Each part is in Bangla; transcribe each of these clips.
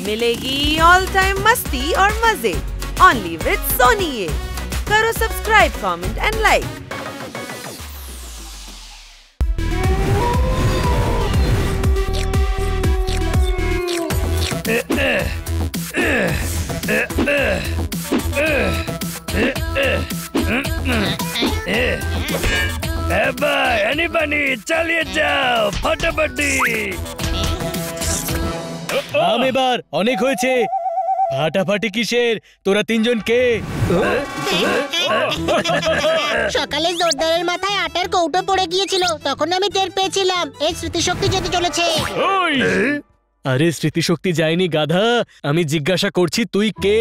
मिलेगी ऑल टाइम मस्ती और मजे ओनली विद सोनी ये। करो सब्सक्राइब, कमेंट एंड लाइक। চালিয়ে যাও ফাটাফাটি। এবার অনেক হয়েছে। ফাটাফাটি কিসের? তোরা তিনজন কে? সকালে জোরদারের মাথায় আটার কৌটো পড়ে গিয়েছিল, তখন আমি টের পেয়েছিলাম এই স্মৃতিশক্তি যেতে চলেছে। আরে স্মৃতিশক্তি যায়নি গাধা, আমি জিজ্ঞাসা করছি তুই কে?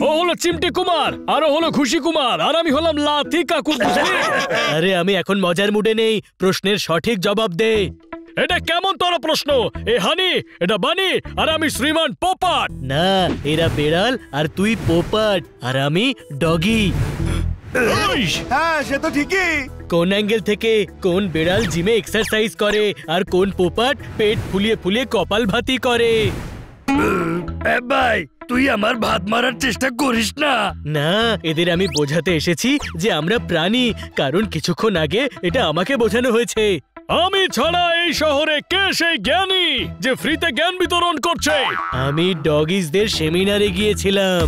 ও হলো চিমটি কুমার, আর ও হলো খুশি কুমার, আর আমি হলাম লাথি কাকু। আরে আমি এখন মজার মুডে নেই, প্রশ্নের সঠিক জবাব দে। এটা কেমন তোর প্রশ্ন? এ হানি, এটা বানি, আর আমি শ্রীমান পোপাট। না, এরা বেড়াল আর তুই পোপাট, আর আমি ডগি। হ্যাঁ সে তো ঠিকই। কোন অ্যাঙ্গেল থেকে কোন বেড়াল জিমে এক্সারসাইজ করে আর কোন পোপাট পেট ফুলিয়ে ফুলিয়ে কপাল ভাতি করে? ভাই তুই আমার ভাত মারার চেষ্টা করিস না। না, এদের আমি বোঝাতে এসেছি যে আমরা প্রাণী, কারণ কিছুক্ষণ আগে এটা আমাকে বোঝানো হয়েছে। আমি ছাড়া এই শহরে কে সেই জ্ঞানী যে ফ্রিতে জ্ঞান বিতরণ করছে? আমি ডগিজদের সেমিনারে গিয়েছিলাম।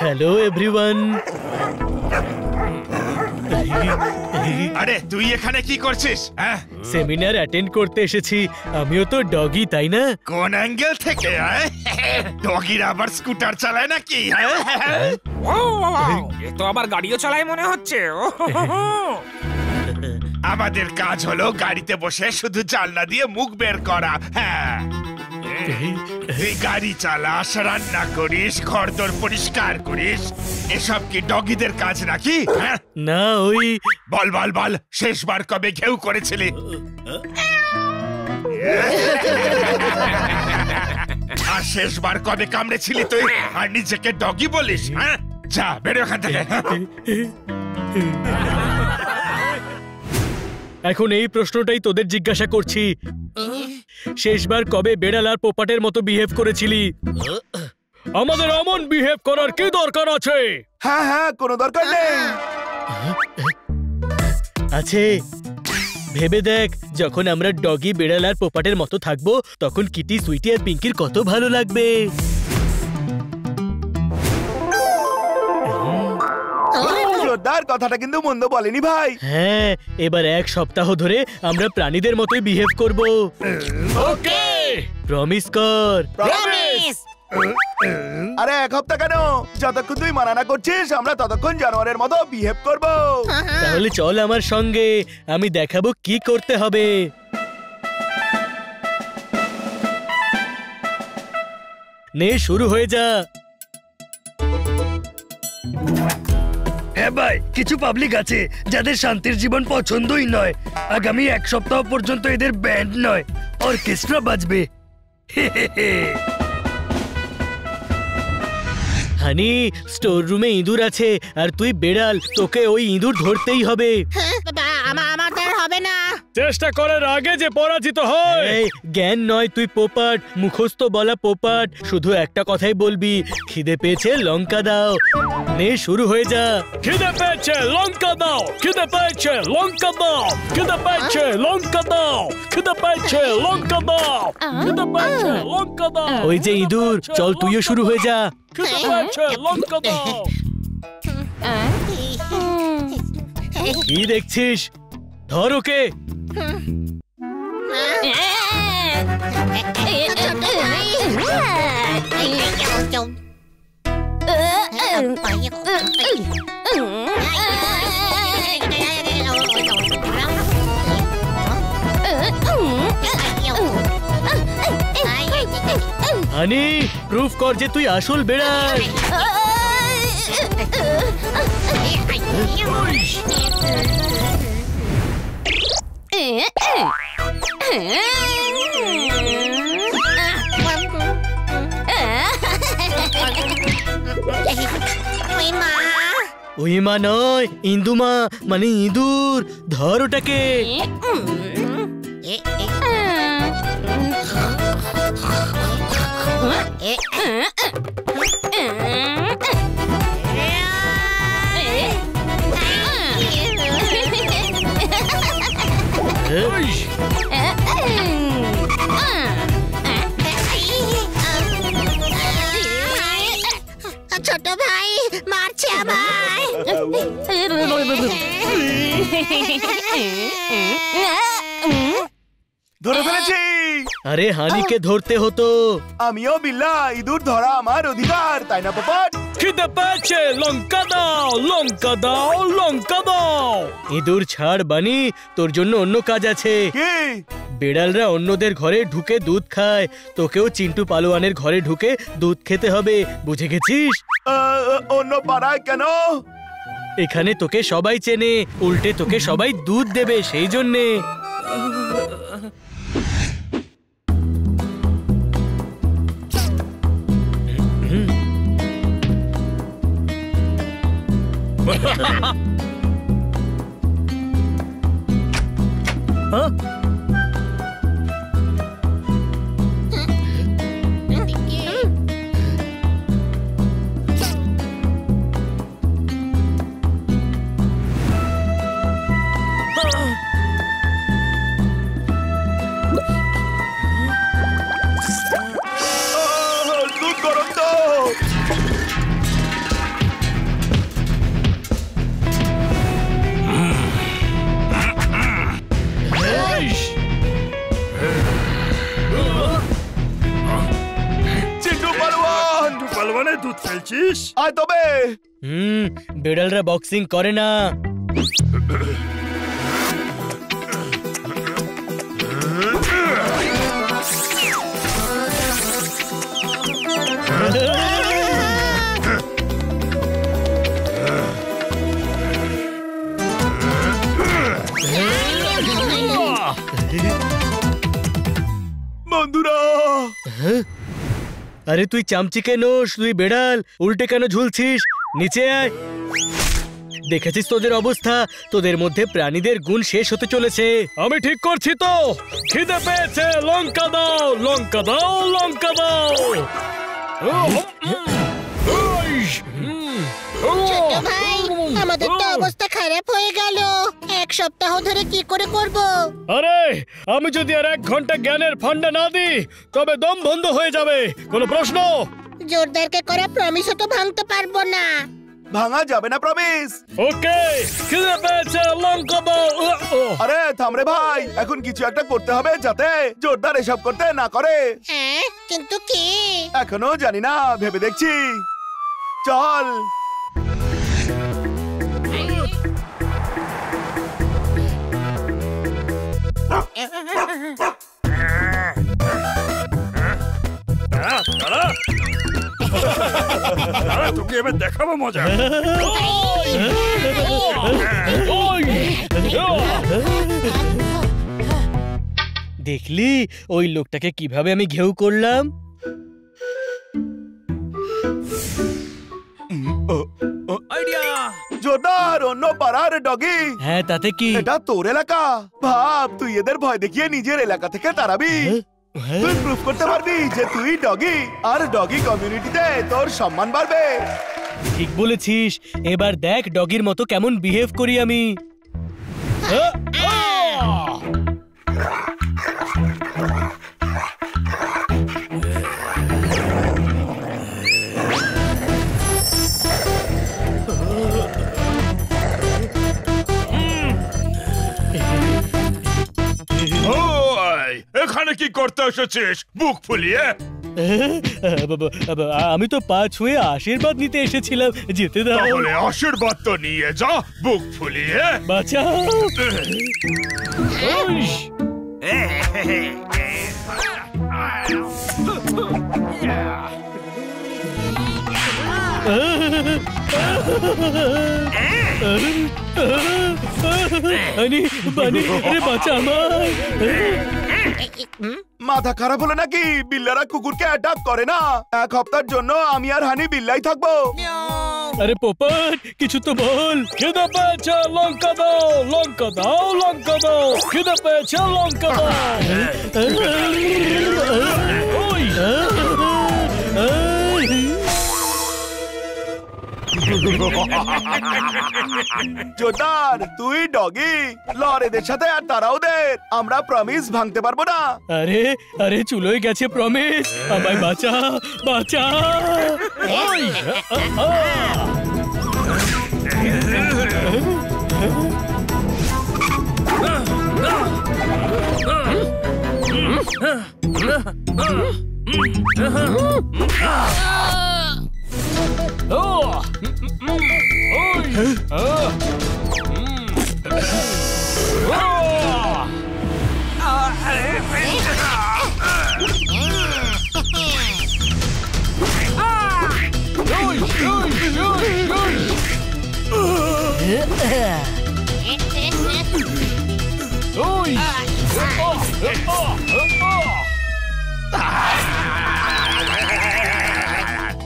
Hello everyone. আরে তুই এখানে কি করছিস? সেমিনার অ্যাটেন্ড করতে এসেছি। আমিও তো ডগি, তাই না? কোন অ্যাঙ্গেল থেকে? ডগির আবার স্কুটার চালায় নাকি? এ তো আবার গাড়িও চালায় মনে হচ্ছে। আমাদের কাজ হলো গাড়িতে বসে শুধু জানলা দিয়ে মুখ বের করা। হ্যাঁ, তুই গাড়ি চালাস, রান্না করিস, ঘরদোর পরিষ্কার করিস, এসব কি ডগিদের কাজ নাকি? না, ওই বল বল বল, শেষবার কবে ঘেউ করেছিলি? আর শেষবার কবে কামড়েছিলি তুই আর নিজেকে ডগি বলিস? হ্যাঁ, যা বেরো এখান থেকে। এখন এই প্রশ্নটাই তোদের জিজ্ঞাসা করছি, শেষবার কবে বেড়াল আর পোপাটের মতো বিহেভ করেছিলি? আমাদের অমন বিহেভ করার কি দরকার আছে? হ্যাঁ হ্যাঁ, কোনো দরকার নেই। আছে, ভেবে দেখ, যখন আমরা ডগি বেড়াল আর পোপাটের মতো থাকবো তখন কিটি, সুইটি আর পিঙ্কির কত ভালো লাগবে। জোরদার, কথাটা কিন্তু মন্দ বলেনি ভাই। হ্যাঁ, এবার এক সপ্তাহ ধরে আমরা প্রাণীদের মতোই বিহেভ করব। ওকে, প্রমিস কর। প্রমিস। আরে এক হপ্তাহ কেন? যতক্ষণ তুই মানা না করছিস আমরা ততক্ষণ জানোয়ারের মতো বিহেভ করব। তাহলে চল আমার সঙ্গে, আমি দেখাবো কি করতে হবে। নে শুরু হয়ে যা। হ্যাঁ ভাই, কিছু পাবলিক আছে যাদের শান্তির জীবন পছন্দই নয়। আগামী এক সপ্তাহ পর্যন্ত এদের ব্যান্ড নয়, অর্কেস্ট্রা বাজবে। হানি, স্টোর রুমে ইঁদুর আছে আর তুই বেড়াল, তোকে ওই ইঁদুর ধরতেই হবে। আমাদের হবে না। চেষ্টা করার আগে যে পরাজিত হয়। জ্ঞান নয়, তুই পোপাট, মুখস্থ বলা পোপাট, শুধু একটা কথাই বলবি, খিদে পেয়েছে লঙ্কা দাও। নে শুরু হয়ে যা। খিদে পেয়েছে লঙ্কা দাও, খিদে পেয়েছে লঙ্কা দাও, খিদে পেয়েছে লঙ্কা দাও, খিদে পেয়েছে লঙ্কা দাও, খিদে পেয়েছে লঙ্কা দাও। ওই যে ইঁদুর, চল তুইও শুরু হয়ে যা। খিদে পেয়েছে লঙ্কা দাও। কি দেখছিস? ধর ওকে। হানি, প্রুফ কর যে তুই আসল বেড়াল। ওই মা নয়, ইন্দুমা মানে ইঁদুর। ধর ওটাকে। ছোট ভাই মারছে আমায়। ধরে ফেলেছি। আরে হানিকে ধরতে হতো। আমিও বিল্লা, ইঁদুর ধরা আমার অধিকার, তাই না পোপট? খিদে পেয়েছে, লঙ্কা দাও, লঙ্কা দাও, লঙ্কা দাও। ইঁদুর ছাড় বানি, তোর জন্য অন্য কাজ আছে। কি? বেড়ালরা অন্যদের ঘরে ঢুকে দুধ খায়, তোকেও চিন্টু পালোয়ানের ঘরে ঢুকে দুধ খেতে হবে, বুঝে গেছিস? অন্য পাড়ায় কেন? এখানে তোকে সবাই চেনে, উল্টে তোকে সবাই দুধ দেবে, সেই জন্যে। দুধ গরম তো। চিন্টু পালোয়ান, পালোয়ানের দুধ ফেলছিস? আয় তবে। বেড়ালরা বক্সিং করে না। বন্ধুরা, আরে তুই চামচিকে নোস, তুই বেড়াল, উল্টে কেন ঝুলছিস? নিচে আয়। দেখেছিস তোদের অবস্থা? তোদের মধ্যে প্রাণীদের গুণ শেষ হতে চলেছে। আমি ঠিক করছি তো? খিদে পেয়েছে, লঙ্কা দাও, লঙ্কা দাও, লঙ্কা দাও। ছোট ভাই, আমাদের তো অবস্থা খারাপ হয়ে গেল। এক সপ্তাহ ধরে কি করে করব? আরে আমি যদি আর 1 ঘন্টা জ্ঞানের ফান্ডা না দিই তবে দম বন্ধ হয়ে যাবে। কোনো প্রশ্ন? জোরদারকে করা প্রমিসও তো ভাঙতে পারবো না। ভাঙা যাবে না প্রমিস। ওকে, খিদে পেয়েছে, লঙ্কা দাও। আরে থাম রে ভাই, এখন কিছু একটা করতে হবে যাতে জোরদার এসব করতে না করে। হ্যাঁ, কিন্তু কি? এখনো জানি না, ভেবে দেখছি। চল। তোকে এবার দেখাবো মজা। দেখলি ওই লোকটাকে কিভাবে আমি ঘেউ করলাম? জোরদার, অন্য পাড়ার ডগি। হ্যাঁ, তাতে কি? এটা তোর এলাকা। ভাব, তুই এদের ভয় দেখিয়ে নিজের এলাকা থেকে তাড়াবি। তুই প্রুফ করতে পারবি যে তুই ডগি, আর ডগি কমিউনিটিতে তোর সম্মান বাড়বে। ঠিক বলেছিস। এবার দেখ ডগির মতো কেমন বিহেভ করি আমি। এখানে কি করতে এসেছিস বুক ফুলিয়ে? আমি তো পা ছুঁয়ে আশীর্বাদ নিতে এসেছিলাম, যেতে দাও। তাহলে আশীর্বাদ তো নিয়ে যা বুক ফুলিয়ে। বাঁচাও। বাঁচা আমায়। মাথা খারাপ হলো নাকি? বিল্লারা কুকুরকে অ্যাটাক করে না। 1 হপ্তার জন্য আমি আর হানি বিল্লাই থাকবো। আরে পোপট কিছু তো বল। খিদে পেয়েছে লঙ্কা দাও, লঙ্কা দাও, লঙ্কা দাও, খিদে পেয়েছে লঙ্কা দাও। ওই জোরদার তুই ডগি লরেদের সাথে আর তারাও দের, আমরা প্রমিস ভাঙতে পারবো না। আরে আরে চুলোয় গেছে প্রমিস, আমায় বাঁচা বাঁচা। ওই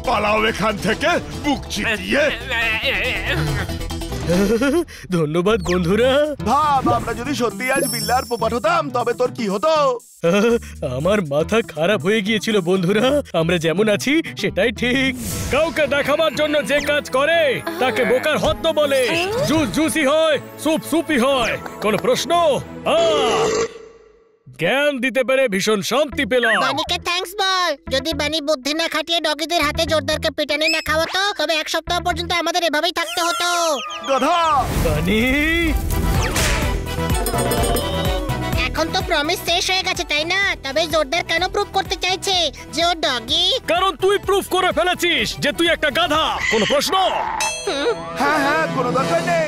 পালাও এখান থেকে বুক চিতিয়ে। ধন্যবাদ বন্ধুরা। ভাব আমরা যদি সত্যি আজ বিল্লার পোপট হতাম তবে তোর কি হতো? আমার মাথা খারাপ হয়ে গিয়েছিল বন্ধুরা। আমরা যেমন আছি সেটাই ঠিক। কাউকে দেখাবার জন্য যে কাজ করে তাকে বোকার হদ্দ বলে। জুস জুসি হয়, সুপ সুপি হয়। কোনো প্রশ্ন? জ্ঞান দিতে পেরে ভীষণ শান্তি পেলাম। বানিকে থ্যাঙ্কস বল। যদি বানি বুদ্ধি না খাটিয়ে ডগিদের হাতে জোরদারকে পিটানি না খাওয়াতো তবে এক সপ্তাহ পর্যন্ত আমাদের এভাবেই থাকতে হতো। গাধা বানি এখন তো প্রমিস শেষ হয়ে গেছে তাই না? তবে জোরদার কেন প্রুভ করতে চাইছে যে ও ডগি? কারণ তুই প্রুফ করে ফেলেছিস যে তুই একটা গাধা। কোনো প্রশ্ন? হ্যাঁ হ্যাঁ কোনো দরকার নেই।